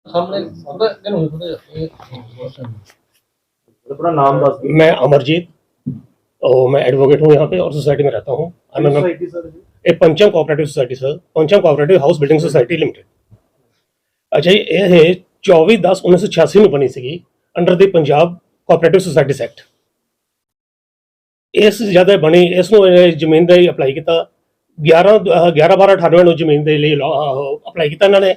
अपना नाम बस मैं अमरजीत और मैं एडवोकेट हूँ यहाँ पे और सोसाइटी में रहता हूँ। सोसाइटी सर ये Pancham cooperative society sir, Pancham cooperative house building society limited. अच्छा, ये 24/10/1986 में बनी सी under the Punjab cooperative societies act. इस जद बनी इस जमीन का अपलाई किया 11/12/98 जमीन के लिए अपलाई किया इन्होंने।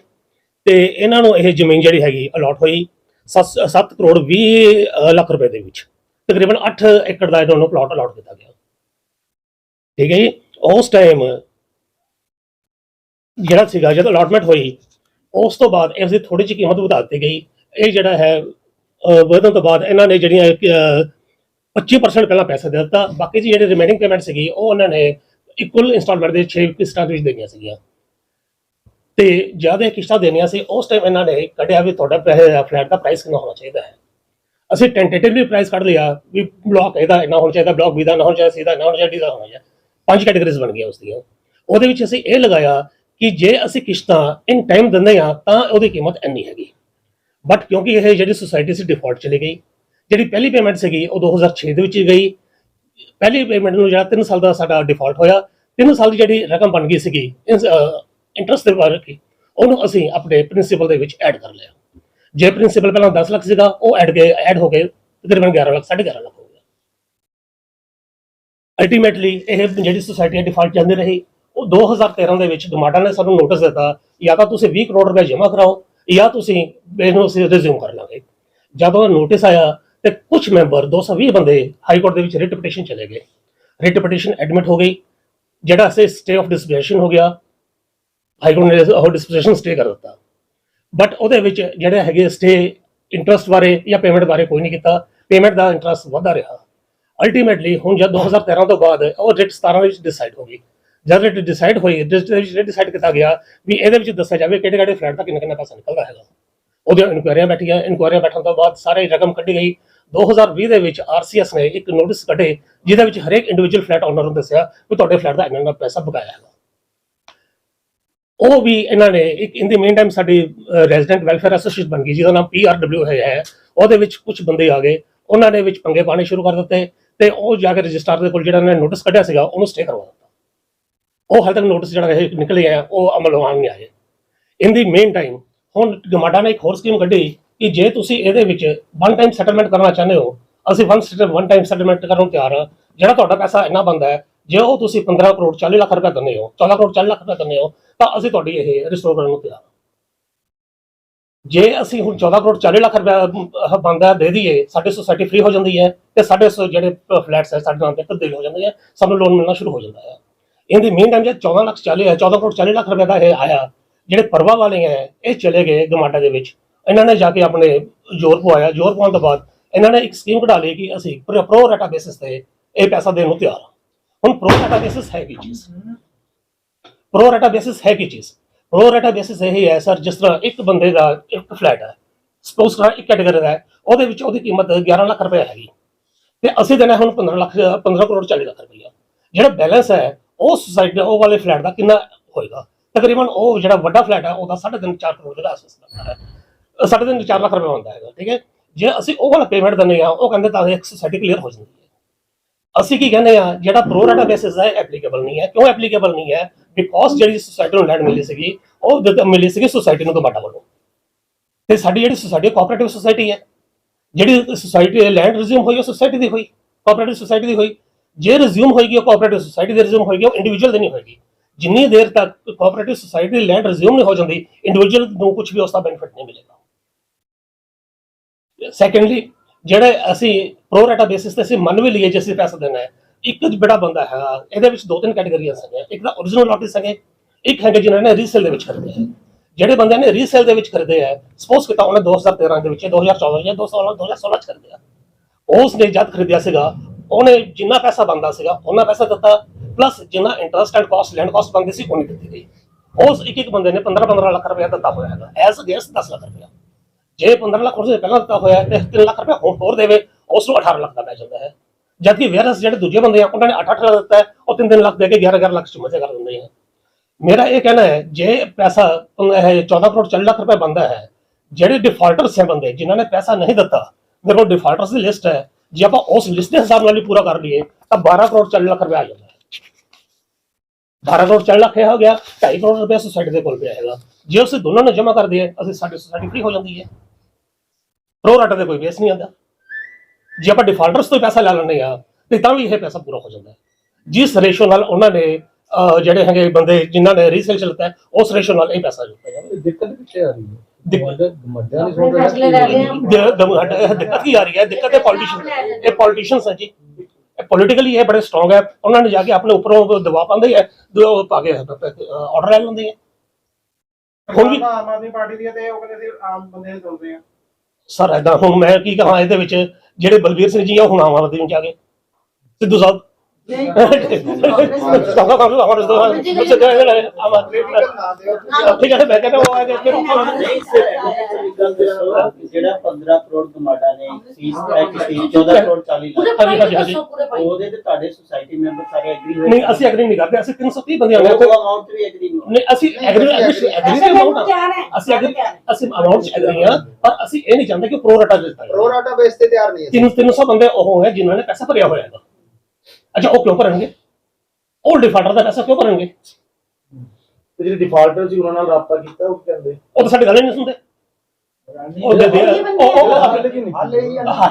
तो इन्होंने यह जमीन जी हैगी अलॉट हुई 7 करोड़ 20 लाख रुपए के तकरीबन 8 एकड़ का इन्होंने प्लॉट अलॉट किया गया। ठीक है जी। उस टाइम जोड़ा जब अलॉटमेंट हुई उस तो बाद इसकी थोड़ी जी कीमत बता दी गई। ये जोड़ा है ਵਧਣ तो बाद इन्होंने ਜਿਹੜੀਆਂ 25% पहला पैसा दे दिता, बाकी जी ਜਿਹੜੀ ਰਿਮੇਨਿੰਗ ਪੇਮੈਂਟ ਸੀਗੀ ਉਹ ਉਹਨਾਂ ਨੇ ਇਕੁਅਲ ਇੰਸਟਾਲਮੈਂਟ ਦੇ 6 ਕਿਸ਼ਤਾਂ ਵਿੱਚ ਦੇਣੀਆਂ ਸੀਗੀਆਂ। ਤੇ ਜਿਆਦਾ ਕਿਸ਼ਤਾਂ ਦੇਣੀਆਂ ਸੀ ਉਸ ਟਾਈਮ ਇਹਨਾਂ ਨੇ ਕੱਢਿਆ ਵੀ ਤੁਹਾਡਾ ਫਲੈਟ ਦਾ ਪ੍ਰਾਈਸ ਕਿੰਨਾ ਹੋਣਾ ਚਾਹੀਦਾ ਹੈ। ਅਸੀਂ ਟੈਂਟੇਟਿਵਲੀ ਪ੍ਰਾਈਸ ਕੱਢ ਲਿਆ ਵੀ ਬਲੌਕ ਇਹਦਾ ਇੰਨਾ ਹੋਣਾ ਚਾਹੀਦਾ, ਬਲੌਕ ਬੀ ਦਾ ਨਾ ਹੋਣਾ ਚਾਹੀਦਾ, ਸੀ ਦਾ ਨਾ ਹੋਣਾ ਚਾਹੀਦਾ, ਡੀ ਦਾ ਹੋਣਾ ਚਾਹੀਦਾ। 5 ਕੈਟਾਗਰੀਜ਼ ਬਣ ਗਈਆਂ ਉਸ ਦੀਆਂ। ਉਹਦੇ ਵਿੱਚ ਅਸੀਂ ਇਹ ਲਗਾਇਆ ਕਿ ਜੇ ਅਸੀਂ ਕਿਸ਼ਤਾਂ ਇਨ ਟਾਈਮ ਦਿੰਦੇ ਹਾਂ ਤਾਂ ਉਹਦੀ ਕੀਮਤ ਇੰਨੀ ਹੈਗੀ। ਬਟ ਕਿਉਂਕਿ ਇਹ ਜਿਹੜੀ ਸੁਸਾਇਟੀ ਸੀ ਡਿਫਾਲਟ ਚਲੀ ਗਈ, ਜਿਹੜੀ ਪਹਿਲੀ ਪੇਮੈਂਟ ਸੀਗੀ ਉਹ 2006 ਦੇ ਵਿੱਚ ਹੀ ਗਈ। ਪਹਿਲੀ ਪੇਮੈਂਟ ਨੂੰ ਜਿਹੜਾ 3 ਸਾਲ ਦਾ ਸਾਡਾ ਡਿਫਾਲਟ ਹੋਇਆ, 3 ਸਾਲ ਦੀ ਜਿਹੜੀ ਰਕਮ ਬਣ ਗਈ ਸੀਗੀ ਇੰਟਰਸਟ ਦੇ ਬਾਰੇ ਰੱਖੀ, ਉਹਨੂੰ ਅਸੀਂ ਆਪਣੇ ਪ੍ਰਿੰਸੀਪਲ ਦੇ ਵਿੱਚ ਐਡ ਕਰ ਲਿਆ। ਜੇ ਪ੍ਰਿੰਸੀਪਲ ਪਹਿਲਾਂ 10 ਲੱਖ ਸੀਗਾ ਉਹ ਐਡ ਹੋ ਕੇ ਤਕਰੀਬਨ 11 ਲੱਖ 11.5 ਲੱਖ ਹੋ ਗਿਆ। ਅਲਟੀਮੇਟਲੀ ਇਹ ਜਿਹੜੀ ਸੁਸਾਇਟੀ ਡਿਫਾਲਟ ਜਾਂਦੀ ਰਹੀ। ਉਹ 2013 ਦੇ ਵਿੱਚ ਗਮਾਡਾ ਨੇ ਸਾਨੂੰ ਨੋਟਿਸ ਦਿੱਤਾ ਜਾਂ ਤਾਂ ਤੁਸੀਂ 20 ਕਰੋੜ ਰੁਪਏ ਜਮ੍ਹਾਂ ਕਰਾਓ ਜਾਂ ਤੁਸੀਂ ਇਹਨੂੰ ਅਸੀਂ ਰਿਜ਼ਿਊਮ ਕਰ ਲਾਂਗੇ। ਜਦੋਂ ਨੋਟਿਸ ਆਇਆ ਤੇ ਕੁਝ ਮੈਂਬਰ 220 ਬੰਦੇ ਹਾਈ ਕੋਰਟ ਦੇ ਵਿੱਚ ਰਿਟ ਪਟੀਸ਼ਨ ਚਲੇ ਗਏ। ਰਿਟ ਪਟੀਸ਼ਨ ਐਡਮਿਟ ਹੋ ਗਈ, ਜਿਹੜਾ ਅਸੀਂ ਸਟੇ ਆਫ ਡਿਸਪੋਜੀਸ਼ਨ ਹੋ ਗਿਆ। ਹਾਈ ਕੋਰਟ ਨੇ ਉਹ ਡਿਸਪੋਜੀਸ਼ਨ ਸਟੇ ਕਰ ਦਿੱਤਾ, ਬਟ ਉਹਦੇ ਵਿੱਚ ਜਿਹੜੇ ਹੈਗੇ ਸਟੇ ਇੰਟਰਸਟ ਬਾਰੇ ਜਾਂ ਪੇਮੈਂਟ ਬਾਰੇ ਕੋਈ ਨਹੀਂ ਕੀਤਾ। ਪੇਮੈਂਟ ਦਾ ਇੰਟਰਸਟ ਵਧਦਾ ਰਿਹਾ। ਅਲਟੀਮੇਟਲੀ ਹੁਣ ਜਦ 2013 ਤੋਂ ਬਾਅਦ ਉਹ ਰਿਟ 17 ਵਿੱਚ ਡਿਸਾਈਡ ਹੋ ਗਈ। ਜਦ ਰਿਟ ਡਿਸਾਈਡ ਹੋਈ, ਡਿਸਾਈਡ ਕੀਤਾ ਗਿਆ ਵੀ ਇਹਦੇ ਵਿੱਚ ਦੱਸਿਆ ਜਾਵੇ ਕਿਹੜੇ ਕਿਹੜੇ ਫਲੈਟ ਦਾ ਕਿੰਨਾ ਪੈਸਾ ਨਿਕਲਦਾ ਹੈਗਾ। ਉਹਦੀਆਂ ਇਨਕੁਆਇਰੀਆਂ ਬੈਠੀਆਂ, ਇਨਕੁਆਇਰੀਆਂ ਬੈਠਣ ਤੋਂ ਬਾਅਦ ਸਾਰੇ ਰਕਮ ਕੱਢੀ ਗਈ। 2020 ਦੇ ਵਿੱਚ ਆਰਸੀਐਸ ਨੇ ਇੱਕ ਨੋਟਿਸ ਕੱਢੇ ਜਿਹਦੇ ਵਿੱਚ ਹਰੇਕ ਇੰਡੀਵਿਜੂਅਲ ਫਲੈਟ ਓਨਰ ਨੂੰ ਦੱਸਿਆ ਕਿ ਤੁਹਾਡੇ ਫਲੈਟ ਦਾ ਇੰਨਾ ਪੈਸਾ ਬਕਾਇਆ ਹੈਗਾ। ਉਹ ਵੀ ਇਹਨਾਂ ਨੇ ਇੱਕ ਇਨ ਦੀ ਮੇਨ ਟਾਈਮ ਸਾਡੀ ਰੈਜ਼ੀਡੈਂਟ ਵੈਲਫੇਅਰ ਐਸੋਸੀਏਸ਼ਨ ਬਣ ਗਈ ਜਿਹਦਾ ਨਾਮ PRW ਹੈ। ਉਹਦੇ ਵਿੱਚ ਕੁਝ ਬੰਦੇ ਆ ਗਏ, ਉਹਨਾਂ ਨੇ ਵਿੱਚ ਪੰਗੇ ਪਾਣੇ ਸ਼ੁਰੂ ਕਰ ਦਿੱਤੇ ਤੇ ਉਹ ਜਾ ਕੇ ਰਜਿਸਟਰਾਰ ਦੇ ਕੋਲ ਜਿਹੜਾ ਇਹਨਾਂ ਨੇ ਨੋਟਿਸ ਕੱਢਿਆ ਸੀਗਾ ਉਹਨੂੰ ਸਟੇ ਕਰਵਾ ਦਿੱਤਾ। ਉਹ ਹਾਲੇ ਤੱਕ ਨੋਟਿਸ ਜਿਹੜਾ ਇਹ ਨਿਕਲੇ ਆ ਉਹ ਅਮਲ ਆਉਣ ਨਹੀਂ ਆਏ। ਇਨ ਦੀ ਮੇਨ ਟਾਈਮ ਹੁਣ ਗਮਾਡਾ ਨੇ ਇੱਕ ਹੋਰ ਸਕੀਮ ਕੱਢੀ ਕਿ ਜੇ ਤੁਸੀਂ ਇਹਦੇ ਵਿੱਚ ਵਨ ਟਾਈਮ ਸੈਟਲਮੈਂਟ ਕਰਨਾ ਚਾਹੁੰਦੇ ਹੋ, ਅਸੀਂ ਵਨ ਟਾਈਮ ਸੈਟਲਮੈਂਟ ਕਰਨ ਨੂੰ ਤਿਆਰ ਹਾਂ। ਜਿਹੜਾ ਤੁਹਾਡਾ ਪੈਸਾ ਇੰਨਾ ਬਣਦਾ ਹੈ, ਜੇ ਉਹ ਤੁਸੀਂ 15 ਕਰੋੜ 40 ਲੱਖ ਰੁਪਏ ਦਿੰਦੇ ਹੋ, 14 ਕਰੋੜ 40 ਲੱਖ ਰੁਪਏ ਦਿੰਦੇ ਹੋ, ਤਾਂ ਅਸੀਂ ਤੁਹਾਡੀ ਇਹ ਰਿਸਟੋਰ ਕਰਨ ਨੂੰ ਤਿਆਰ ਹਾਂ। ਜੇ ਅਸੀਂ ਹੁਣ 14 ਕਰੋੜ 40 ਲੱਖ ਰੁਪਏ ਬਣਦਾ ਦੇ ਦਈਏ, ਸਾਡੀ ਸੁਸਾਇਟੀ ਫ੍ਰੀ ਹੋ ਜਾਂਦੀ ਹੈ ਤੇ ਸਾਡੇ ਜਿਹੜੇ ਫਲੈਟਸ ਹੈ ਸਾਡੇ ਨਾਮ ਤੇ ਤਬਦੀਲ ਹੋ ਜਾਂਦੇ ਆ, ਸਾਨੂੰ ਲੋਨ ਮਿਲਣਾ ਸ਼ੁਰੂ ਹੋ ਜਾਂਦਾ ਹੈ। ਇਹਦੀ ਮੇਨ ਟਾਈਮ ਜੇ 14 ਕਰੋੜ 40 ਲੱਖ ਰੁਪਏ ਦਾ ਇਹ ਆਇਆ, ਜਿਹੜੇ ਪਰਵਾ ਵਾਲੇ ਹੈ ਇਹ ਚਲੇ ਗਏ ਗਮਾਡਾ ਦੇ ਵਿੱਚ। ਇਹਨਾਂ ਨੇ ਜਾ ਕੇ ਆਪਣੇ ਜ਼ੋਰ ਪਵਾਇਆ। ਜ਼ੋਰ ਪਾਉਣ ਤੋਂ ਬਾਅਦ ਇਹਨਾਂ ਨੇ ਇੱਕ ਸਕੀਮ ਕਢਾ ਲਈ ਕਿ ਅਸੀਂ ਪ੍ਰੋ ਰੇਟਾ ਬੇਸਿਸ ਤੇ ਇਹ ਪੈਸਾ ਦੇਣ ਨੂੰ ਤਿਆਰ ਹਾਂ। ਹੁਣ ਪ੍ਰੋ ਰੇਟਾ ਬੇਸਿਸ ਹੈ ਕੀ ਚੀਜ਼? ਪ੍ਰੋ ਰੇਟਾ ਬੇਸਿਸ ਹੈ ਕੀ ਚੀਜ਼? ਪ੍ਰੋ ਰੇਟਾ ਬੇਸਿਸ ਇਹ ਹੈ ਸਰ, ਜਿਸ ਤਰ੍ਹਾਂ ਇੱਕ ਬੰਦੇ ਦਾ ਇੱਕ ਫਲੈਟ ਹੈ, ਸਪੋਜ਼ ਕਰਾਂ ਇੱਕ ਕੈਟੇਗਰੀ ਦਾ ਹੈ, ਉਹਦੇ ਵਿੱਚ ਉਹਦੀ ਕੀਮਤ 11 ਲੱਖ ਰੁਪਏ ਹੈਗੀ ਤੇ ਅਸੀਂ ਦੇਣਾ ਹੁਣ 15 ਕਰੋੜ 40 ਲੱਖ ਰੁਪਈਆ। ਜਿਹੜਾ ਬੈਲੈਂਸ ਹੈ ਉਹ ਸੁਸਾਇਟੀ ਉਹ ਵਾਲੇ ਫਲੈਟ ਦਾ ਕਿੰਨਾ ਹੋਏਗਾ? ਤਕਰੀਬਨ ਉਹ ਜਿਹੜਾ ਵੱਡਾ ਫਲੈਟ ਹੈ ਉਹਦਾ 3.5-4 ਕਰੋੜ ਦਾ ਅਸੈਸ ਬਣਦਾ ਹੈ, 3.5-4 ਲੱਖ ਰੁਪਏ ਹੁੰਦਾ ਹੈਗਾ। ਠੀਕ ਹੈ। ਜੇ ਅਸੀਂ ਉਹ ਵਾਲਾ ਪੇਮੈਂਟ ਦਿੰਦੇ ਹਾਂ, ਉਹ ਕਹਿੰਦੇ ਤਾਂ ਇੱਕ ਸੁਸਾਇਟੀ ਕਲੀਅਰ ਹੋ ਜਾਂਦੀ ਹੈ। ਅਸੀਂ ਕੀ ਕਹਿੰਦੇ ਆ, ਜਿਹੜਾ ਪ੍ਰੋ ਰੇਟਾ ਬੇਸਿਸ ਹੈ ਐਪਲੀਕੇਬਲ ਨਹੀਂ ਹੈ। ਕਿਉਂ ਐਪਲੀਕੇਬਲ ਨਹੀਂ ਹੈ? ਬਿਕੋਜ਼ ਜਿਹੜੀ ਸੁਸਾਇਟੀ ਨੂੰ ਲੈਂਡ ਮਿਲੀ ਸੀਗੀ ਉਹ ਮਿਲੀ ਸੀਗੀ ਸੁਸਾਇਟੀ ਨੂੰ ਗਮਾਡਾ ਵੱਲੋਂ, ਤੇ ਸਾਡੀ ਜਿਹੜੀ ਸੁਸਾਇਟੀ ਕੋਆਪਰੇਟਿਵ ਸੁਸਾਇਟੀ ਹੈ, ਜਿਹੜੀ ਸੁਸਾਇਟੀ ਲੈਂਡ ਰਿਜ਼ਿਊਮ ਹੋਈ ਉਹ ਸੁਸਾਇਟੀ ਦੀ ਹੋਈ, ਕੋਆਪਰੇਟਿਵ ਸੁਸਾਇਟੀ ਦੀ ਹੋਈ। ਜੇ ਰਿਜ਼ਿਊਮ ਹੋਏਗੀ ਉਹ ਕੋਆਪਰੇਟਿਵ ਸੁਸਾਇਟੀ ਦੀ ਰਿਜ਼ਿਊਮ ਹੋਏਗੀ, ਉਹ ਇੰਡੀਵਿਜੂਅਲ ਦੀ ਨਹੀਂ ਹੋਏਗੀ। ਜਿੰਨੀ ਦੇਰ ਤੱਕ ਕੋਆਪਰੇਟਿਵ ਸੁਸਾਇਟੀ ਦੀ ਲੈਂਡ ਰਿਜ਼ਿਊਮ ਨਹੀਂ ਹੋ ਜਾਂਦੀ, ਇੰਡੀਵਿਜੂਅਲ ਨੂੰ ਕੁਝ ਵੀ ਉਸ ਦਾ ਬੈਨੀਫਿਟ ਨਹੀਂ ਮਿਲੇਗਾ। ਸੈਕੰਡਲੀ, ਜਿਹੜੇ ਅਸੀਂ ਪ੍ਰੋ ਰੇਟਾ ਬੇਸਿਸ ਤੇ ਅਸੀਂ ਮੰਨ ਵੀ ਲਈਏ ਜੇ ਅਸੀਂ ਪੈਸਾ ਦੇਣਾ ਹੈ, ਇੱਕ ਬੜਾ ਬੰਦਾ ਹੈਗਾ, ਇਹਦੇ ਵਿੱਚ 2-3 ਕੈਟੇਗਰੀਆਂ ਹੈਗੀਆਂ। ਇੱਕ ਤਾਂ ਓਰੀਜਨਲ ਨੋਟਿਸ ਹੈਗੇ, ਇੱਕ ਹੈਗੇ ਜਿਨ੍ਹਾਂ ਨੇ ਰੀਸੇਲ ਦੇ ਵਿੱਚ ਖਰੀਦੇ ਹੈ। ਜਿਹੜੇ ਬੰਦਿਆਂ ਨੇ ਰੀਸੇਲ ਦੇ ਵਿੱਚ ਖਰੀਦੇ ਹੈ, ਸਪੋਜ਼ ਕੀਤਾ ਉਹਨੇ 2013 ਦੇ ਵਿੱਚ 2014 ਜਾਂ 2016 ਚ ਖਰੀਦਿਆ, ਉਸ ਨੇ ਜਦ ਖਰੀਦਿਆ ਸੀਗਾ ਉਹਨੇ ਜਿੰਨਾ ਪੈਸਾ ਬਣਦਾ ਸੀਗਾ ਉਹਨਾਂ ਪੈਸਾ ਦਿੱਤਾ, ਪਲੱਸ ਜਿੰਨਾ interest and cost land cost ਬਣਦੀ ਸੀ ਉਹਨੀ ਦਿੱਤੀ ਗਈ। ਉਸ ਇੱਕ ਬੰਦੇ ਨੇ 15 ਲੱਖ ਰੁਪਇਆ ਦਿੱਤਾ ਹੋਇਆ ਹੈਗਾ ਐਜ਼ ਅਗੇਂਸਟ 10 ਲੱਖ ਰੁਪਇਆ। ਜੇ 15 ਲੱਖ ਰੁਪਏ ਪਹਿਲਾਂ ਦਿੱਤਾ ਹੋਇਆ ਤੇ 3 ਲੱਖ ਰੁਪਏ ਹੋਰ ਦੇਵੇ, ਉਸ ਨੂੰ 18 ਲੱਖ ਦਾ ਪੈ ਜਾਂਦਾ ਹੈ। ਜਦਕਿ ਵੇਅਰਸ ਜਿਹੜੇ ਦੂਜੇ ਬੰਦੇ ਆ ਉਹਨਾਂ ਨੇ 8-8 ਲੱਖ ਦਿੱਤਾ ਹੈ, ਉਹ 3 ਲੱਖ ਦੇ ਕੇ 11 ਲੱਖ ਚ ਮਜ਼ੇ ਕਰ ਦਿੰਦੇ ਆ। ਮੇਰਾ ਇਹ ਕਹਿਣਾ ਹੈ ਜੇ ਪੈਸਾ 14 ਕਰੋੜ 40 ਲੱਖ ਰੁਪਏ ਬਣਦਾ ਹੈ, ਜਿਹੜੇ ਡਿਫਾਲਟਰਸ ਹੈ ਬੰਦੇ ਜਿਨ੍ਹਾਂ ਨੇ ਪੈਸਾ ਨਹੀਂ ਦਿੱਤਾ, ਮੇਰੇ ਕੋਲ ਡਿਫਾਲਟਰਸ ਦੀ ਲਿਸਟ ਹੈ। ਜੇ ਆਪਾਂ ਉਸ ਲਿਸਟ ਦੇ ਹਿਸਾਬ ਨਾਲ ਹੀ ਪੂਰਾ ਕਰ ਲਈਏ ਤਾਂ 12 ਕਰੋੜ 40 ਲੱਖ ਰੁਪਏ ਆ ਜਾਂਦਾ ਹੈ। 12 ਕਰੋੜ 40 ਲੱਖ ਇਹ ਹੋ ਗਿਆ, 2.5 ਕਰੋੜ ਰੁਪਏ ਸੋਸਾਇਟੀ ਦੇ ਕੋਲ ਪਿਆ ਹੈਗਾ। ਜੇ ਉਸੇ ਦੋਨਾਂ ਨੂੰ ਜਮ੍ਹਾਂ ਕਰ ਦਈਏ ਅਸੀਂ ਸਾਡੀ ਸੋਸਾਇਟੀ ਫ੍ਰੀ ਹੋ ਜਾਂਦੀ ਹੈ। ਪ੍ਰੋ ਰਾਟਾ ਦੇ ਕੋਈ ਬੇਸ ਨਹੀਂ ਆਉਂਦਾ। ਜੇ ਆਪਾਂ ਡਿਫਾਲਟਰਸ ਤੋਂ ਪੈਸਾ ਲੈ ਲੈਂਦੇ ਆ ਤੇ ਤਾਂ ਵੀ ਇਹ ਪੈਸਾ ਪੂਰਾ ਹੋ ਜਾਂਦਾ ਹੈ। ਜਿਸ ਰੇਸ਼ੋ ਨਾਲ ਉਹਨਾਂ ਨੇ ਜਿਹੜੇ ਹੈਗੇ ਬੰਦੇ ਜਿਨ੍ਹਾਂ ਨੇ ਰੀਸੇਲ ਚਲਤਾ ਹੈ ਉਸ ਰੇਸ਼ੋ ਨਾਲ ਇਹ ਪੈਸਾ ਜੁੜਦਾ ਹੈ। ਦਿੱਕਤ ਕਿੱਥੇ ਆ ਰਹੀ ਹੈ? ਵੱਡਿਆਂ ਨਹੀਂ ਸੁਣ ਰਹੇ। ਦਿੱਕਤ ਕੀ ਆ ਰਹੀ ਹੈ? ਦਿੱਕਤ ਹੈ ਪੋਲੀਟੀਸ਼ੀਅਨਸ ਹੈ ਜੀ। ਇਹ ਪੋਲੀਟੀਕਲੀ ਇਹ ਬੜੇ ਸਟਰੋਂਗ ਹੈ। ਉਹਨਾਂ ਨੇ ਜਾ ਕੇ ਆਪਣੇ ਉੱਪਰੋਂ ਦਬਾਅ ਪਾਉਂਦੇ ਹੈ, ਪਾ ਕੇ ਆਰਡਰ ਲੈ ਲੈਂਦੇ ਹੈ। ਹੁਣ ਵੀ ਆਮ ਆਦਮੀ ਪਾਰਟੀ ਦੀ ਤੇ ਉਹ ਕਹਿੰਦੇ ਸੀ ਆਮ ਬੰਦੇ ਚੱਲਦੇ ਆ ਸਰ ਏਦਾਂ ਹੁਣ ਮੈਂ ਕੀ ਕਹਾਂ ਇਹਦੇ ਵਿੱਚ ਜਿਹੜੇ ਬਲਵੀਰ ਸਿੰਘ ਜੀ ਆ ਹੁਣ ਆਮ ਆਦਮੀ ਜਾ ਕੇ ਸਿੱਧੂ ਸਾਹਿਬ ਜਿਹੜਾ 15 ਕਰੋੜ ਗਮਾਡਾ ਨੇ ਫੀਸ ਤੈਅ ਕੀਤੀ 14 ਕਰੋੜ 40 ਲੱਖ ਉਹਦੇ ਤੇ ਤੁਹਾਡੇ ਸੁਸਾਇਟੀ ਮੈਂਬਰ ਸਾਰੇ ਐਗਰੀ ਹੋਏ? ਨਹੀਂ ਅਸੀਂ ਐਗਰੀ ਨਹੀਂ ਕਰਦੇ। ਅਸੀਂ 330 ਬੰਦੇ ਆਉਂਦੇ ਉਹ ਅਮਾਉਂਟ ਵੀ ਐਗਰੀ ਨਹੀਂ। ਅਸੀਂ ਐਗਰੀ ਦੇ ਅਮਾਉਂਟ ਅਸੀਂ ਅਮਾਉਂਟ ਚ ਐਗਰੀ ਆ, ਪਰ ਅਸੀਂ ਇਹ ਨਹੀਂ ਚਾਹੁੰਦੇ ਕਿ ਪ੍ਰੋ ਰਾਟਾ ਦਿੱਤਾ ਪ੍ਰੋ ਰਾਟਾ ਬੇਸ ਤੇ ਤਿਆਰ ਨਹੀਂ ਹੈ। 300 ਬੰਦੇ ਉਹ ਹੈ ਜਿਨ੍ਹਾਂ ਨੇ ਪੈਸਾ ਭਰਿਆ ਹੋਇਆ ਹੈਗਾ। ਅੱਛਾ ਉਹ ਕਿਉਂ ਭਰਨਗੇ? ਉਹ ਡਿਫਾਲਟਰ ਦਾ ਪੈਸਾ ਕਿਉਂ ਭਰਨਗੇ? ਤੇ ਜਿਹੜੇ ਡਿਫਾਲਟਰ ਸੀ ਉਹਨਾਂ ਨਾਲ ਰਾਬਤਾ ਕੀਤਾ ਉਹ ਕਹਿੰਦੇ ਉਹ ਤਾਂ ਸਾਡੀ ਗੱਲ ਹੀ ਨਹੀਂ ਸੁਣਦੇ। ਉਹ ਦੇ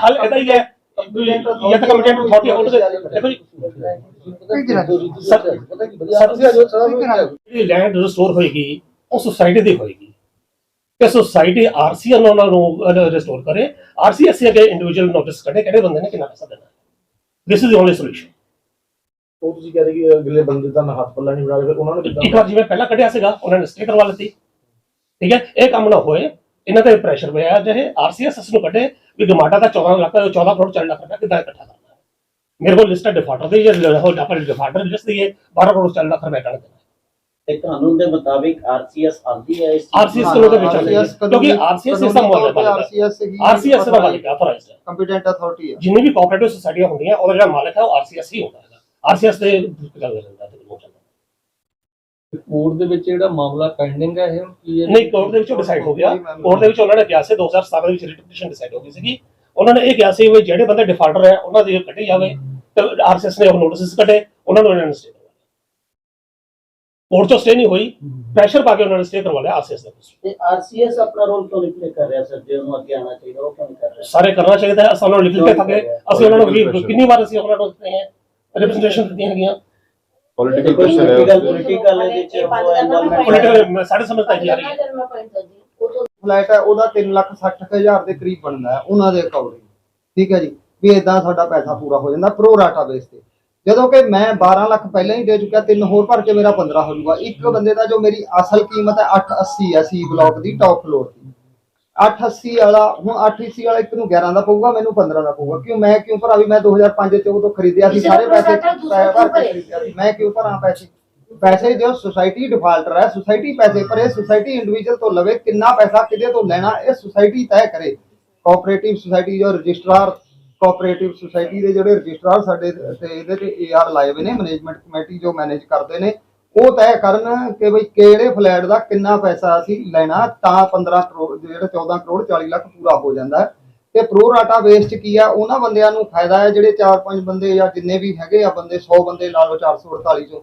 ਹੱਲ ਇਹਦਾ ਹੀ ਹੈ ਜਾਂ ਤਾਂ ਕਮਿਟਮੈਂਟ ਅਥਾਰਟੀ ਹੋਣੀ। ਦੇਖੋ ਜੀ ਲੈਂਡ ਰਿਸਟੋਰ ਹੋਏਗੀ ਉਹ ਸੁਸਾਇਟੀ ਦੀ ਹੋਏਗੀ ਤੇ ਸੁਸਾਇਟੀ ਆਰਸੀਐਨ ਉਹਨਾਂ ਨੂੰ ਰਿਸਟੋਰ ਕਰੇ। ਆਰਸੀਐਸ ਅਗੇ ਇੰਡੀਵਿਜੂਅਲ ਨੋਟਿਸ ਕੱਢੇ ਕਿਹੜੇ ਬੰਦੇ ਨੇ ਕਿੰਨਾ ਪੈਸਾ ਦੇਣਾ। This is the only solution. ਉਹ ਤੁਸੀਂ ਕਹਿ ਰਹੇ ਕਿ ਅਗਲੇ ਬੰਦੇ ਦਾ ਨਾ ਹੱਥ ਪੱਲਾ ਨਹੀਂ ਬਣਾ ਫਿਰ ਉਹਨਾਂ ਨੇ ਇੱਕ ਵਾਰ ਜਿਵੇਂ ਪਹਿਲਾਂ ਕੱਢਿਆ ਸੀਗਾ ਉਹਨਾਂ ਨੇ ਸਟੇ ਕਰਵਾ ਲਿੱਤੀ। ਠੀਕ ਹੈ, ਇਹ ਕੰਮ ਨਾ ਹੋਏ। ਇਹਨਾਂ ਤੇ ਪ੍ਰੈਸ਼ਰ ਪਿਆ ਜਿਹੇ ਆਰਸੀਐਸ ਨੂੰ ਕੱਢੇ ਵੀ ਗਮਾਡਾ ਦਾ 14 ਕਰੋੜ 40 ਲੱਖ ਰੁਪਏ ਕਿੱਦਾਂ ਇਕੱਠਾ ਕਰਨਾ ਹੈ। ਮੇਰੇ ਕੋਲ ਲਿਸਟ ਹੈ ਡਿਫਾਲਟਰ ਦੀ, ਜੇ ਆਪਾਂ ਡਿਫਾਲਟਰ ਲਿਸਟ ਦੀ 12 ਕਰੋੜ 40 ਲੱਖ ਰੁਪਏ ਕੱਢ ਦੇਣਾ। ਤੇ ਕਾਨੂੰਨ ਦੇ ਮੁਤਾਬਿਕ ਆਰਸੀਐਸ ਆਉਂਦੀ ਹੈ ਆਰਸੀਐਸ ਕੋਲ ਦੇ ਵਿੱਚ ਕਿਉਂਕਿ ਆਰਸੀਐਸ ਇਸ ਦਾ ਮਾਲਕ ਹੈ। ਆਰਸੀਐਸ ਦਾ ਮਾਲਕ ਹੈ, ਆਥੋਰਾਈਜ਼ਡ ਹੈ, ਕੰਪੀਟੈਂਟ ਅਥਾਰਟੀ ਹੈ। ਜਿੰਨੀ ਵੀ ਕੋਆਪਰੇਟਿਵ ਸੁਸਾਇਟੀਆਂ ਹੁੰਦੀਆਂ ਉਹਦਾ ਜਿਹੜਾ ਮਾਲਕ ਹੈ ਉਹ ਆਰਸੀਐਸ ਹੀ ਹੁੰਦਾ ਹੈ। ਆਰਸੀਐਸ ਦੇ ਚੱਲ ਰਹਿੰਦਾ ਤੇ ਕੋਰਟ ਦੇ ਵਿੱਚ ਜਿਹੜਾ ਮਾਮਲਾ ਪੈਂਡਿੰਗ ਹੈ ਇਹ ਕੀ ਹੈ? ਨਹੀਂ, ਕੋਰਟ ਦੇ ਵਿੱਚ ਡਿਸਾਈਡ ਹੋ ਗਿਆ। ਕੋਰਟ ਦੇ ਵਿੱਚ ਉਹਨਾਂ ਨੇ ਕਿਹਾ ਸੀ 2017 ਦੇ ਵਿੱਚ ਰਿਟ ਪਟੀਸ਼ਨ ਡਿਸਾਈਡ ਹੋ ਗਈ ਸੀਗੀ। ਉਹਨਾਂ ਨੇ ਇਹ ਕਿਹਾ ਸੀ ਵੀ ਜਿਹੜੇ ਬੰਦੇ ਡਿਫਾਲਟਰ ਹੈ ਉਹਨਾਂ ਦੀ ਕੱਢੀ ਜਾਵੇ ਤੇ ਆਰਸੀਐਸ ਨੇ ਉਹ ਨੋਟਿਸ ਕੱਢੇ, ਉਹਨਾਂ ਨੂੰ ਇਹਨਾਂ ਨੇ ਸਟੇ ਕਰਵਾ ਲਿਆ। ਕੋਰਟ ਚੋਂ ਸਟੇ ਨਹੀਂ ਹੋਈ, ਪ੍ਰੈਸ਼ਰ ਪਾ ਕੇ ਉਹਨਾਂ ਨੇ ਸਟੇ ਕਰਵਾ ਲਿਆ ਆਰਸੀਐਸ ਦਾ। ਤੇ ਆਰਸੀਐਸ ਆਪਣਾ ਰੋਲ ਕਿਉਂ ਨਹੀਂ ਪਲੇ ਕਰ ਰਿਹਾ ਸਰ? ਜੇ ਉਹਨੂੰ ਅੱਗੇ ਆਉਣਾ ਚਾਹੀਦਾ ਉਹ ਕਿਉਂ ਨਹੀਂ ਕਰ ਰਿਹਾ? ਸਾਰੇ ਕਰਨਾ ਚਾਹੀਦਾ ਹੈ। ਸਾਨੂੰ ਲਿਖ ਕੇ ਥੱਕੇ ਅਸੀਂ ਉਹਨਾਂ ਨੂੰ ਕਿੰਨੀ ਵਾਰ ਅਸੀਂ ਉਹਨਾਂ ਨੂੰ ਦਿੱਤੇ ਹੈ ਰਿਪਰੈਜ਼ੈਂਟੇਸ਼ਨ ਦਿੱਤੀਆਂ ਹੈਗੀਆਂ। ਪੋਲੀਟੀਕਲ ਪ੍ਰੈਸ਼ਰ ਹੈ, ਪੋਲੀਟੀਕਲ ਇਹਦੇ ਚ ਪੋਲੀਟੀਕਲ ਸਾਡੇ ਸਮਝਤਾ ਜਾ ਰਹੀ ਹੈ। ਫਲੈਟ ਹੈ ਉਹਦਾ 3,60,000 ਦੇ ਕਰੀਬ ਬਣਦਾ ਹੈ ਉਹਨਾਂ ਦੇ ਅਕਾਊਂਟ। ਠੀਕ ਹੈ ਜੀ, ਵੀ ਇਦਾਂ ਸਾਡਾ ਪੈਸਾ ਪੂਰਾ ਹੋ ਜਾਂਦਾ ਪ੍ਰੋ ਰਾਟਾ ਬੇਸ ਤੇ। ਜਦੋਂ ਕਿ ਮੈਂ 12 ਲੱਖ ਪਹਿਲਾਂ ਹੀ ਦੇ ਚੁੱਕਿਆ, 3 ਹੋਰ ਭਰ ਕੇ ਮੇਰਾ 15 ਹੋ ਜਾਊਗਾ। ਇੱਕ ਬੰਦੇ ਦਾ ਜੋ ਮੇਰੀ ਅਸਲ ਕੀਮਤ ਹੈ 880 ਹੈ ਸੀ ਬਲਾਕ ਦੀ ਟੌਪ ਫਲੋਰ ਦੀ। 880 ਵਾਲਾ ਹੁਣ 880 ਵਾਲਾ ਇੱਕ ਨੂੰ 11 ਦਾ ਪਊਗਾ, ਮੈਨੂੰ 15 ਦਾ ਪਊਗਾ। ਕਿਉਂ ਮੈਂ ਕਿਉਂ ਭਰਾ? ਵੀ ਮੈਂ 2005 ਚ ਉਦੋਂ ਖਰੀਦਿਆ ਸੀ, ਸਾਰੇ ਪੈਸੇ ਭਰ ਕੇ ਖਰੀਦਿਆ ਸੀ, ਮੈਂ ਕਿਉਂ ਭਰਾਂ ਪੈਸੇ? ਪੈਸੇ ਜੋ ਸੁਸਾਇਟੀ ਡਿਫਾਲਟਰ ਹੈ, ਸੁਸਾਇਟੀ ਪੈਸੇ ਭਰੇ, ਸੁਸਾਇਟੀ ਇੰਡੀਵਿਜੂਅਲ ਤੋਂ ਲਵੇ। ਕਿੰਨਾ ਪੈਸਾ ਕਿਹਦੇ ਤੋਂ ਲੈਣਾ ਇਹ ਸੁਸਾਇਟੀ ਤੈਅ ਕਰੇ। ਕੋਆਪਰੇਟਿਵ ਸੁਸਾਇਟੀ ਜੋ ਰਜਿਸਟਰਾਰ, ਕੋਆਪਰੇਟਿਵ ਸੁਸਾਇਟੀ ਦੇ ਜਿਹੜੇ ਰਜਿਸਟਰਾਰ ਸਾਡੇ ਤੇ ਇਹਦੇ ਤੇ ਏਆਰ ਲਾਏ ਹੋਏ ਨੇ, ਮੈਨੇਜਮੈਂਟ ਕਮੇਟੀ ਜੋ ਮੈਨੇਜ ਕਰਦੇ ਨੇ, ਉਹ ਤੈਅ ਕਰਨ ਕਿ ਬਈ ਕਿਹੜੇ ਫਲੈਟ ਦਾ ਕਿੰਨਾ ਪੈਸਾ ਅਸੀਂ ਲੈਣਾ ਤਾਂ 15 ਕਰੋੜ ਜਿਹੜਾ 14 ਕਰੋੜ 40 ਲੱਖ ਪੂਰਾ ਹੋ ਜਾਂਦਾ। ਤੇ ਪ੍ਰੋ ਰਾਟਾ ਬੇਸ ਚ ਕੀ ਆ, ਉਹਨਾਂ ਬੰਦਿਆਂ ਨੂੰ ਫਾਇਦਾ ਹੈ ਜਿਹੜੇ 4-5 ਬੰਦੇ ਜਾਂ ਜਿੰਨੇ ਵੀ ਹੈਗੇ ਆ ਬੰਦੇ, 100 ਬੰਦੇ ਲਾ ਲਓ 448 ਚੋਂ,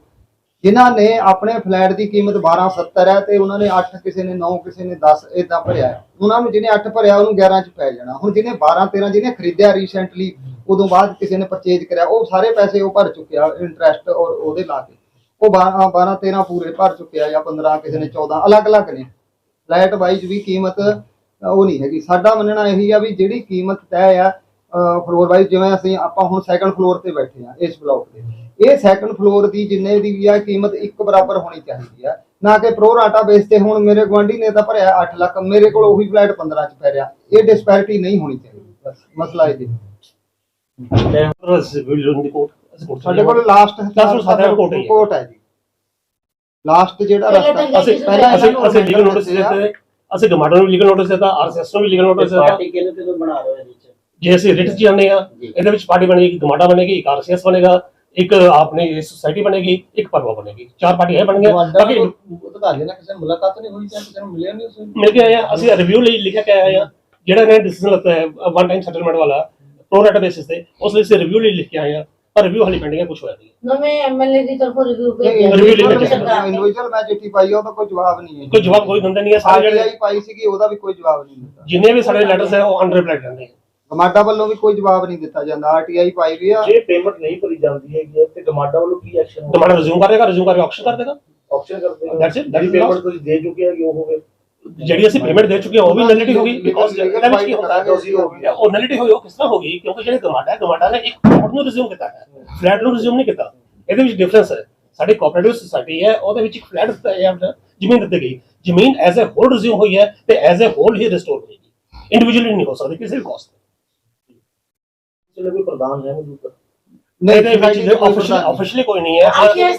ਜਿਨ੍ਹਾਂ ਨੇ ਆਪਣੇ ਫਲੈਟ ਦੀ ਕੀਮਤ 1270 ਹੈ ਤੇ ਉਹਨਾਂ ਨੇ 8, ਕਿਸੇ ਨੇ 9, ਕਿਸੇ ਨੇ 10 ਇਦਾਂ ਭਰਿਆ। ਉਹਨਾਂ ਨੂੰ ਜਿਹਨੇ 8 ਭਰਿਆ ਉਹਨੂੰ 11 ਚ ਪੈ ਜਾਣਾ। ਹੁਣ ਜਿਹਨੇ 12-13 ਜਿਹਨੇ ਖਰੀਦਿਆ ਰੀਸੈਂਟਲੀ, ਉਦੋਂ ਬਾਅਦ ਕਿਸੇ ਨੇ ਪਰਚੇਜ ਕਰਿਆ, ਉਹ ਸਾਰੇ ਪੈਸੇ ਉਹ ਭਰ ਚੁੱਕਿਆ ਇੰਟਰਸਟ ਔਰ ਉਹਦੇ ਲਾ ਕੇ। ਉਹ 12-13 ਪੂਰੇ ਭਰ ਚੁੱਕਿਆ ਜਾਂ 15, ਕਿਸੇ ਨੇ 14, ਅਲੱਗ-ਅਲੱਗ ਨੇ। ਫਲੈਟ ਵਾਈਜ਼ ਵੀ ਕੀਮਤ ਉਹ ਨਹੀਂ ਹੈਗੀ। ਸਾਡਾ ਮੰਨਣਾ ਇਹੀ ਆ ਵੀ ਜਿਹੜੀ ਕੀਮਤ ਤੈਅ ਆ ਫਲੋਰ ਵਾਈਜ਼, ਜਿਵੇਂ ਅਸੀਂ ਆਪਾਂ ਹੁਣ ਸੈਕੰਡ ਫਲੋਰ ਤੇ ਬੈਠੇ ਆ ਇਸ ਬਲਾਕ ਦੇ, ਇਹ ਸੈਕੰਡ ਫਲੋਰ ਦੀ ਜਿੰਨੇ ਦੀ ਵੀ ਆ ਕੀਮਤ ਇੱਕ ਬਰਾਬਰ ਹੋਣੀ ਚਾਹੀਦੀ ਆ, ਨਾ ਕਿ ਪ੍ਰੋ ਰਾਟਾ ਬੇਸ ਤੇ। ਹੁਣ ਮੇਰੇ ਗੁਆਂਢੀ ਨੇ ਤਾਂ ਭਰਿਆ 8 ਲੱਖ, ਮੇਰੇ ਕੋਲ ਉਹੀ ਫਲੈਟ 15 ਚ ਪੈ ਰਿਹਾ। ਇਹ ਡਿਸਪੈਰਿਟੀ ਨਹੀਂ ਹੋਣੀ ਚਾਹੀਦੀ, ਬਸ ਮਸਲਾ ਇਹ ਜੀ। ਸਾਡੇ ਕੋਲ ਲਾਸਟ ਕੋਰਟ ਹੈ ਜੀ, ਲਾਸਟ ਜਿਹੜਾ ਰਸਤਾ ਅਸੀਂ ਲੀਗਲ ਨੋਟਿਸ ਦਿੱਤੇ, ਅਸੀਂ ਗਮਾਡਾ ਨੂੰ ਲੀਗਲ ਨੋਟਿਸ ਦਿੱਤਾ, ਆਰਸੀਐਸ ਨੂੰ ਵੀ ਲੀਗਲ ਨੋਟਿਸ ਦਿੱਤਾ। ਪਾਰਟੀ ਕਿਹਨੂੰ ਬਣਾ ਰਹੇ ਹੋ ਇਹਦੇ ਚ? ਜੇ ਅਸੀਂ ਰਿਟ ਚ ਜਾਂਦੇ ਆ, ਇਹਦੇ ਵਿੱਚ ਪਾਰਟੀ ਬਣੇਗੀ, ਗਮਾਡਾ ਬਣੇਗੀ, ਇੱਕ ਆਰਸੀਐਸ ਬਣੇਗਾ, एक आपने सोसाइटी बनेगी, एक परवा बनेगी, 4 पार्टियां बन गया। बाकी ਅਧਿਕਾਰੀਆਂ ਨਾਲ ਕਿਸੇ ਨਾਲ ਮੁਲਾਕਾਤ ਨਹੀਂ ਹੋਈ ਜਾਂ ਕਿਸੇ ਨੂੰ ਮਿਲਿਆ ਨਹੀਂ ਉਸ ਵੇਲੇ? ਮਿਲ ਕੇ ਆਏ ਆ ਅਸੀਂ, ਰਿਵਿਊ ਲਈ ਲਿਖ ਕੇ ਆਏ ਆ ਜਿਹੜਾ ਨੇ ਡਿਸੀਜਨ ਲੱਤਾ ਹੈ ਵਨ ਟਾਈਮ ਸੈਟਲਮੈਂਟ ਵਾਲਾ ਪ੍ਰੋ ਰੇਟ ਬੇਸਿਸ ਤੇ, ਉਸ ਲਈ ਅਸੀਂ ਰਿਵਿਊ ਲਈ ਲਿਖ ਕੇ ਆਏ ਆ, ਪਰ ਰਿਵਿਊ ਹਾਲੇ ਪੈਂਡਿੰਗ ਹੈ, ਕੁਝ ਹੋਇਆ ਨਹੀਂ। ਨਵੇਂ ਐਮਐਲਏ ਦੀ ਤਰਫੋਂ ਰਿਵਿਊ ਇੰਡੀਵਿਜੂਅਲ ਮੈਂ ਚਿੱਠੀ ਪਾਈ ਆ, ਉਹਦਾ ਕੋਈ ਜਵਾਬ ਨਹੀਂ ਹੈ। ਕੋਈ ਜਵਾਬ ਕੋਈ ਦਿੰਦਾ ਨਹੀਂ ਹੈ। ਸਾਰੇ ਜਿਹੜੇ ਆਰਟੀਆਈ ਪਾਈ ਸੀਗੀ, ਉਹਦਾ ਵੀ ਕੋਈ ਜਵਾਬ ਨਹੀਂ ਦਿੱਤਾ। ਜਿੰਨੇ ਵੀ ਸਾਡੇ ਲੈਟਰਸ ਹੈ ਉਹ ਅਨਰਿਪਲਾਈਡ ਰਹਿੰਦੇ ਆ। ਗਮਾਡਾ ਵੱਲੋਂ ਵੀ ਕੋਈ ਜਵਾਬ ਨਹੀਂ ਦਿੱਤਾ ਜਾਂਦਾ। ਆਰਟੀਆਈ ਪਾਈ ਵੀ ਆ। ਜੇ ਪੇਮੈਂਟ ਨਹੀਂ ਭਰੀ ਜਾਂਦੀ ਹੈਗੀ ਤੇ ਗਮਾਡਾ ਵੱਲੋਂ ਕੀ ਐਕਸ਼ਨ ਹੋਊਗਾ? ਡਿਮਾਂਡ ਰਿਜ਼ਿਊਮ ਕਰੇਗਾ, ਰਿਜ਼ਿਊਮ ਕਰਕੇ ਆਕਸ਼ਨ ਕਰ ਦੇਗਾ। ਆਕਸ਼ਨ ਕਰਦੇ That's it, that is payment lost। ਤੁਸੀਂ ਦੇ ਚੁੱਕੇ ਹੈਗੇ ਉਹ ਹੋਵੇ, ਜਿਹੜੀ ਅਸੀਂ ਪੇਮੈਂਟ ਦੇ ਚੁੱਕੇ ਹਾਂ ਉਹ ਵੀ ਨਲਿਟੀ ਹੋ ਗਈ, ਬਿਕੋਜ਼ ਇਹਦੇ ਵਿੱਚ ਕੀ ਹੁੰਦਾ ਹੈ ਉਹ ਨਲਿਟੀ ਹੋਈ, ਉਹ ਕਿਸ ਤਰ੍ਹਾਂ ਹੋ ਗਈ ਕਿਉਂਕਿ ਜਿਹੜੇ ਗਮਾਡਾ ਨੇ ਇੱਕ ਪਲਾਟ ਨੂੰ ਰਿਜ਼ਿਊਮ ਕੀਤਾ ਹੈ, ਫਲੈਟ ਨੂੰ ਰਿਜ਼ਿਊਮ ਨਹੀਂ ਕੀਤਾ। ਇਹਦੇ ਵਿੱਚ ਡਿਫਰੈਂਸ ਹੈ। ਸਾਡੀ ਕੋਆਪਰੇਟਿਵ ਸੁਸਾਇਟੀ ਹੈ, ਉਹਦੇ ਵਿੱਚ ਇੱਕ ਫਲੈਟ ਜ਼ਮੀਨ ਦਿੱਤੀ ਗਈ, ਜ਼ਮੀਨ ਐਜ਼ ਅ ਹੋਲ ਰਿਜ਼ਿਊਮ ਹੋਈ ਹੈ ਤੇ ਐਜ਼ ਅ ਹੋਲ ਹੀ ਰਿਸਟੋਰ ਹੋਏਗੀ, ਇੰਡੀਵਿਜੂਅਲੀ ਨਹੀਂ ਹੋ ਸਕਦੀ ਕਿਸੇ ਵੀ ਕਾਸਟ ਚਲੋ ਕੋਈ ਪ੍ਰਧਾਨ ਹੈ ਮੌਜੂਦਾ? ਨਹੀਂ। ਇਹਦੇ ਵਿੱਚ ਆਫੀਸ਼ੀਅਲੀ ਕੋਈ ਨਹੀਂ ਹੈ,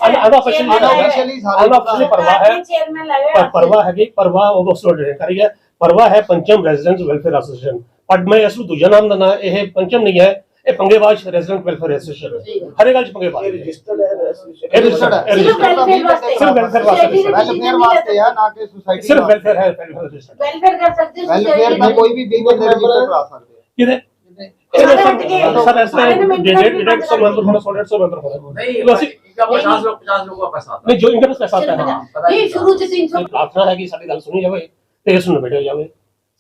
ਅਨਆਫੀਸ਼ੀਅਲੀ ਪਰਵਾ ਹੈਗੀ, ਪਰਵਾ ਉਹ ਸਟੂਡੈਂਟ ਕਰੀ ਹੈ। ਪਰਵਾ ਹੈ ਪੰਚਮ ਰੈਜ਼ੀਡੈਂਟ ਵੈਲਫੇਅਰ ਐਸੋਸੀਏਸ਼ਨ, ਪਰ ਮੈਂ ਇਸ ਨੂੰ ਦੂਜਾ ਨਾਮ ਦੇਣਾ, ਇਹ ਪੰਚਮ ਨਹੀਂ ਹੈ, ਇਹ ਪੰਗੇਬਾਜ਼ ਰੈਜ਼ੀਡੈਂਟ ਵੈਲਫੇਅਰ ਐਸੋਸੀਏਸ਼ਨ। ਹਰੇ ਗੱਲ ਚ ਪੰਗੇਬਾਜ਼ ਇਹ ਰਜਿਸਟਰਡ ਹੈ, ਇਹ ਰਜਿਸਟਰਡ ਹੈ, ਸਿਰਫ ਵੈਲਫੇਅਰ ਵਾਸਤੇ, ਸਿਰਫ ਵੈਲਫੇਅਰ ਵਾਸਤੇ ਆ, ਨਾ ਕਿ ਸੁਸਾਇਟੀ। ਸਿਰਫ ਵੈਲਫੇਅਰ ਹੈ, ਰਜਿਸਟਰਡ ਵੈਲਫੇਅਰ ਕਰ ਸਕਦੇ ਹੋ। ਵੈਲਫੇਅਰ ਦਾ ਕੋਈ ਵੀ 20 ਬੰਦੇ ਰਜਿਸਟਰ ਕਰਾ ਸਕਦੇ ਆ। ਕਿਹਦੇ सर ऐसा डेढ़ सौ मेंबर होना, 100 मेंबर होना नहीं, तो ਅਸੀਂ इनका 50 लोगों का पैसा आता नहीं, जो इनके पास पैसा आता है ਨਹੀਂ ਸ਼ੁਰੂ ਚ 300 प्रार्थना है कि साडी गल सुनी जावे ਤੇ ਇਸ ਨੂੰ ਨਿਬੇੜਿਆ ਜਾਵੇ,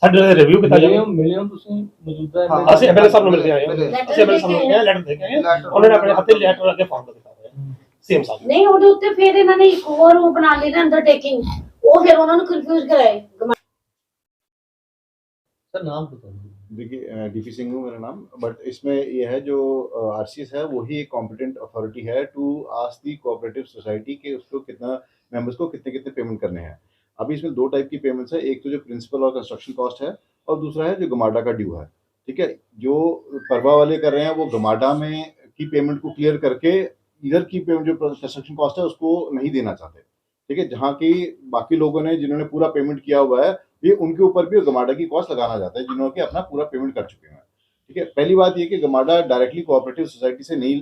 ਸਾਡੇ ਰਿਵਿਊ ਕੀਤਾ ਜਾਵੇ। ਮਿਲਿਓ ਤੁਸੀਂ ਮੌਜੂਦਾ ਹਾਂ, ਅਸੀਂ ਐਮਐਲਏ ਸਾਹਿਬ ਨੂੰ ਮਿਲ ਕੇ ਆਏ ਹਾਂ, ਮਿਲੇ। ਅਸੀਂ ਐਮਐਲਏ ਸਾਹਿਬ ਨੂੰ ਮਿਲ ਕੇ ਲੈਟਰ ਦੇ ਕੇ ਆਏ ਹਾਂ, ਉਹਨਾਂ ਨੇ ਆਪਣੇ ਹੱਥੇ ਲੈਟਰ ਅੱਗੇ ਫਾਰਮ ਦਿੱਤਾ ਹੋਇਆ ਸੀਐਮ ਸਾਹਿਬ। ਨਹੀਂ ਉਹਦੇ ਉੱਤੇ ਫਿਰ ਇਹਨਾਂ ਨੇ ਇੱਕ ਹੋਰ ਉਹ ਬਣਾ ਲਈ ਨਾ ਅੰਡਰਟੇਕਿੰਗ, ਉਹ ਫਿਰ ਉਹਨਾਂ ਨੂੰ ਕੰਫਿਊਜ਼ ਕਰਾਏ। ਸਰ ਨਾਮ बताइए। देखिए डीपी सिंह हूँ मेरा नाम, बट इसमें ये है जो आरसीएस है वही एक कॉम्पिटेंट अथॉरिटी है to ask the cooperative society के उसको कितना मेंबर्स को कितने कितने पेमेंट करने हैं। अभी इसमें 2 टाइप की पेमेंट्स है, एक तो जो प्रिंसिपल और कंस्ट्रक्शन कॉस्ट है और दूसरा है जो गमाडा का ड्यू है। ठीक है, जो परवा वाले कर रहे हैं वो गमाडा में की पेमेंट को क्लियर करके इधर की पेमेंट जो कंस्ट्रक्शन कॉस्ट है उसको नहीं देना चाहते। ठीक है, जहाँ की बाकी लोगों ने जिन्होंने पूरा पेमेंट किया हुआ है ये उनके ऊपर भी गमाडा की कॉस्ट लगाना चाहता है जिन्होंने अपना पूरा पेमेंट कर चुके हैं। ठीक है, पहली बात ये कि गमाडा डायरेक्टली कोऑपरेटिव सोसाइटी से नहीं,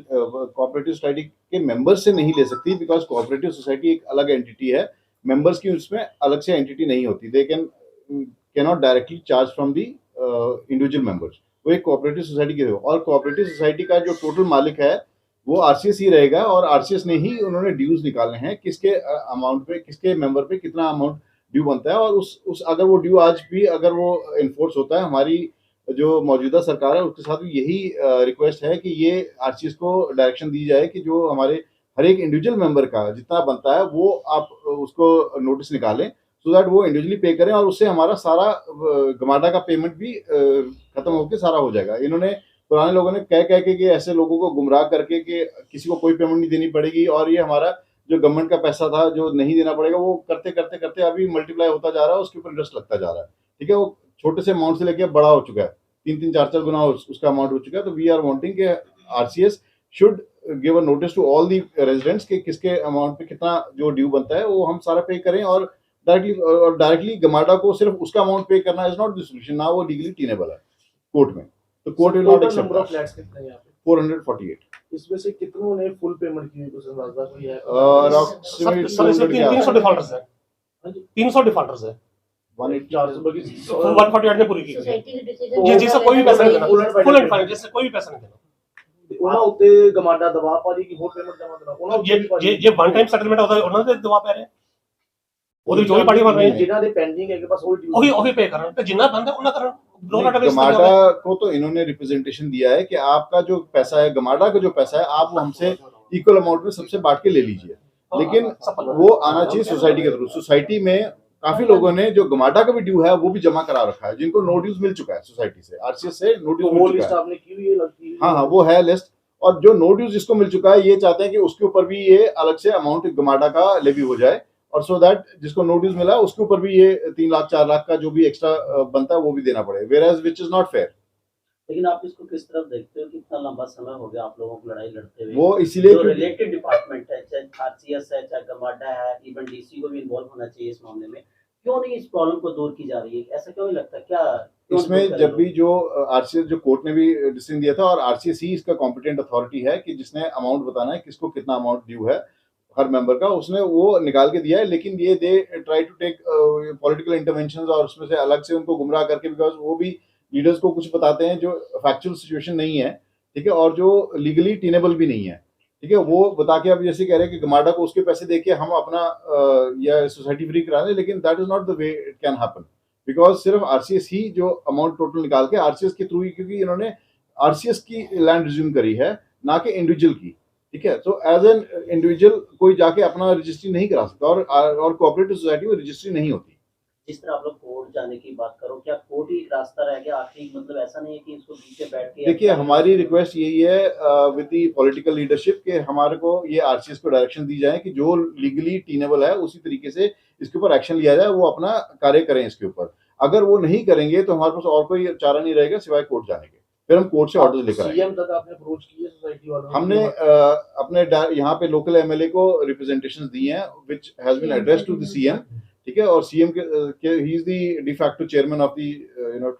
कोऑपरेटिव सोसाइटी के मेंबर्स से नहीं ले सकती, बिकॉज कोऑपरेटिव सोसाइटी एक अलग एंटिटी है, मेंबर्स की उसमें अलग से एंटिटी नहीं होती। They can not directly charge from the individual members, वो एक कोऑपरेटिव सोसाइटी के हो। और कोऑपरेटिव सोसाइटी का जो टोटल मालिक है वो आरसीएस ही रहेगा और आरसीएस ने ही उन्होंने ड्यूज निकालने हैं, किसके अमाउंट पे, किसके मेंबर पे कितना अमाउंट ड्यू बनता है। और उस अगर वो ड्यू आज भी अगर वो इन्फोर्स होता है, हमारी जो मौजूदा सरकार है उसके साथ भी यही रिक्वेस्ट है कि ये आरसीएस को डायरेक्शन दी जाए कि जो हमारे हर एक इंडिविजुअल मेंबर का जितना बनता है वो आप उसको नोटिस निकालें, सो दैट वो इंडिविजुअली पे करें और उससे हमारा सारा गमाडा का पेमेंट भी खत्म होकर सारा हो जाएगा। इन्होंने पुराने लोगों ने कह के कि ऐसे लोगों को गुमराह करके कि किसी को कोई पेमेंट नहीं देनी पड़ेगी और ये हमारा जो गवर्नमेंट का पैसा था जो नहीं देना पड़ेगा, वो करते करते करते अभी मल्टीप्लाई होता जा रहा है, उसके ऊपर इंटरेस्ट लगता जा रहा है। ठीक है, वो छोटे से अमाउंट से लेके बड़ा हो चुका है, 3-3, 4-4 गुना उसका अमाउंट हो चुका है। तो वी आर वांटिंग कि RCS should give a notice to all the residents के किसके अमाउंट पे कितना जो ड्यू बनता है वो हम सारा पे करें और डायरेक्टली गमाडा को सिर्फ उसका अमाउंट पे करना इज नॉट द सॉल्यूशन। ना वो लीगली टीनेबल है कोर्ट में, तो court will not accept. Number of flats कितने हैं यहाँ पे? 448। इसमें से कितनों ने फुल पेमेंट की, कुछ अंदाजा कोई है? सर इसमें 300 डिफॉल्टर्स है, 300 डिफॉल्टर्स है, 148 ने पूरी की। सोसाइटी के जी डिसीजन जिससे कोई भी पैसा नहीं देना, फुल एंड फाइनल, जिससे कोई भी पैसा नहीं देना। ਉਹਨਾਂ ਉੱਤੇ ਗਮਾਡਾ ਦਬਾਅ ਪਾ ਰਹੀ ਕਿ ਹੋਰ ਪੇਮੈਂਟ ਜਮਾ ਦੇਣਾ ਉਹਨਾਂ ਜੇ ਵਨ ਟਾਈਮ ਸੈਟਲਮੈਂਟ ਹੁੰਦਾ ਉਹਨਾਂ ਦੇ ਦਬਾਅ ਪੈ ਰਿਹਾ, ਉਹਦੇ ਵਿੱਚ ਉਹੀ ਪਾਰਟੀ ਬਣ ਰਹੀ ਹੈ, ਜਿਨ੍ਹਾਂ ਦੇ ਪੈਂਡਿੰਗ ਹੈ ਕਿ ਬਸ ਉਹੀ ਪੇ ਕਰਨ ਤੇ जिन्ना बंद है उन्ना करन। गमाडा को तो इन्होंने रिप्रेजेंटेशन दिया है कि आपका जो पैसा है, गमाडा का जो पैसा है, आप वो हमसे इक्वल अमाउंट में सबसे बांट के ले लीजिए, लेकिन वो आना चाहिए सोसाइटी के थ्रू। सोसाइटी में काफी लोगों ने जो गमाडा का भी ड्यू है वो भी जमा करा रखा है, जिनको नो ड्यूज मिल चुका है सोसाइटी से, आरसीएस से नो ड्यूज मिल चुका है। आपने की हुई है लगती है? हाँ, वो है लिस्ट। और जो नो ड्यूज जिसको मिल चुका है ये चाहते हैं कि उसके ऊपर भी ये अलग से अमाउंट गमाडा का लेवी हो जाए, और सो दैट जिसको नो ड्यूज मिला उसके ऊपर भी ये 3 लाख 4 लाख का जो भी एक्स्ट्रा बनता है वो भी देना पड़े, whereas which is not fair. लेकिन आप इसको किस तरफ देखते हो कि इतना लंबा समय हो गया आप लोगों को लड़ाई लड़ते हुए? वो इसीलिए जो रिलेटेड डिपार्टमेंट है, चाहे आरसीएस है, चाहे गमाडा है, इवन डीसी को भी इन्वॉल्व होना चाहिए इस मामले में, क्यों नहीं इस प्रॉब्लम को दूर की जा रही है? ऐसा क्यों नहीं लगता? क्या इसमें जब भी जो आरसीएस जो कोर्ट ने भी डिसीजन दिया था, और आरसीएस ही इसका कॉम्पिटेंट अथॉरिटी है कि जिसने अमाउंट बताना है किसको कितना अमाउंट ड्यू है हर मेंबर का, उसने वो निकाल के दिया है। लेकिन ये they try to take political interventions और उसमें से अलग से उनको गुमराह करके, बिकॉज वो भी लीडर्स को कुछ बताते हैं जो फैक्चुअल सिचुएशन नहीं है, ठीक है, और जो लीगली टीनेबल भी नहीं है, ठीक है, वो बता के अब जैसे कह रहे हैं कि गमाडा को उसके पैसे देके हम अपना या सोसाइटी फ्री करा लें, लेकिन that is not the way it can happen, because सिर्फ आरसीएस ही जो अमाउंट टोटल निकाल के आरसीएस के थ्रू ही, क्योंकि इन्होंने आरसीएस की लैंड रिज्यूम करी है ना कि इंडिविजुअल की, ठीक है। तो एज एन इंडिविजुअल कोई जाके अपना रजिस्ट्री नहीं करा सकता, और कोऑपरेटिव सोसाइटी में रजिस्ट्री नहीं होती। जिस तरह आप लोग कोर्ट जाने की बात करो, क्या कोर्ट ही एक रास्ता रह गया आखिरी, मतलब ऐसा नहीं है कि इसको पीछे बैठ के? देखिए, हमारी रिक्वेस्ट यही है विद द पॉलिटिकल लीडरशिप के हमारे को ये आरसीएस को डायरेक्शन दी जाए कि जो लीगली टीनेबल है उसी तरीके से इसके ऊपर एक्शन लिया जाए, वो अपना कार्य करें इसके ऊपर। अगर वो नहीं करेंगे तो हमारे पास और कोई चारा नहीं रहेगा सिवाय कोर्ट जाने के, फिर हम कोर्ट से ऑर्डर लेकर आएंगे। सीएम तक आपने अप्रोच की है सोसाइटी वालों ने? हमने अपने यहाँ पे लोकल एमएलए को रिप्रेजेंटेशंस दी हैं which has been addressed to the CM, ठीक है, और सीएम के ही is the de facto chairman of the